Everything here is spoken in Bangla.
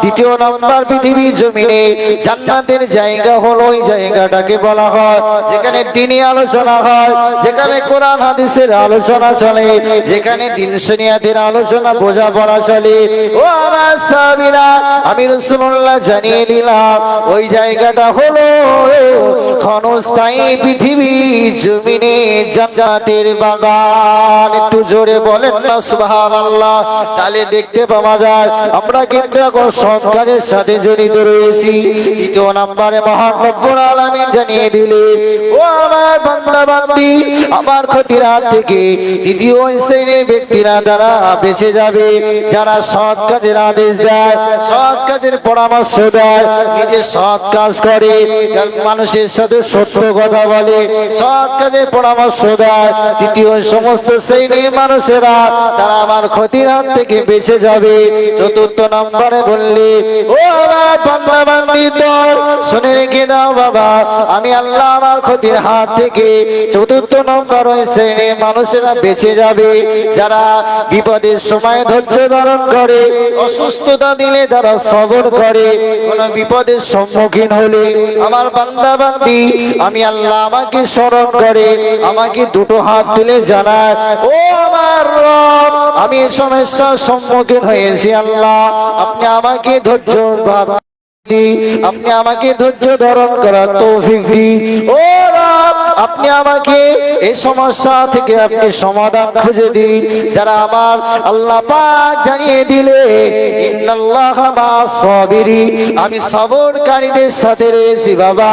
দ্বিতীয় নাম্বার পৃথিবী জমিনে জান্নাতের জায়গা হলো ওই জায়গাটাকে বলা হয় যেখানে দ্বীনি আলোচনা হয়, যেখানে কোরআন হাদিসের আলোচনা চলে, যেখানে দিন সুনিয়াতের আলোচনা বোঝাপড়া চলে। ও আমার সাহাবীরা, আমি রাসূলুল্লাহ জানিয়ে দিলাম ওই জায়গাটা হলো ক্ষণস্থায়ী পৃথিবী জমিনে জান্নাতের বাগান। একটু জোরে বলেন না সুবহানাল্লাহ। তাহলে দেখতে পাওয়া যায় আমরা কিন্তু এখন সৎ কাজের সাথে জড়িত রয়েছি। দ্বিতীয় নম্বরে মহান রব্বুল আলামিন জানিয়ে দিলেন, ও আমার বান্দা বান্দি, আমার ক্ষতির হাত থেকে দ্বিতীয় শ্রেণীর ব্যক্তিরা যারা বেঁচে যাবে, যারা সৎ কাজের আদেশ দেয়, সৎ কাজের পরামর্শ দেয়, নিজে সৎ কাজ করে, মানুষের সাথে সত্য কথা বলে, সৎ কাজের পরামর্শ দেয়, দ্বিতীয় সমস্ত শ্রেণীর মানুষেরা তারা আমার ক্ষতির হাত থেকে বেঁচে যাবে। চতুর্থ নম্বরে বললি, ও আমার বান্দা বান্দি দল, শুনে রেখে দাও বাবা, আমি আল্লাহ আমার ক্ষতির হাত থেকে চতুর্থ নম্বর ওই শ্রেণীর মানুষেরা বেঁচে যাবে যারা বিপদের সময় ধৈর্য ধারণ করে, অসুস্থতা দিলে তারা সবর করে, কোন বিপদের সম্মুখীন হলে আমার বান্দা বান্দি আমি আল্লাহ আমাকে স্মরণ করে, আমাকে দুটো হাত তুলে জানায়, ও আমার রব, আমি এই সমস্যার সম্মুখীন হয়েছি, আল্লাহ আপনি আমাকে ধৈর্য আপনি আমাকে ধৈর্য ধারণ করার তৌফিক দিন। ও রব, আপনি আমাকে এই সমস্যা থেকে আপনি সমাধান খুঁজে দিন। যারা আমার আল্লাহ পাক জানিয়ে দিলে ইন্নাল্লাহা মা'আস সাবিরিন, আমি সবরকারীদের সাথে রয়েছি বাবা।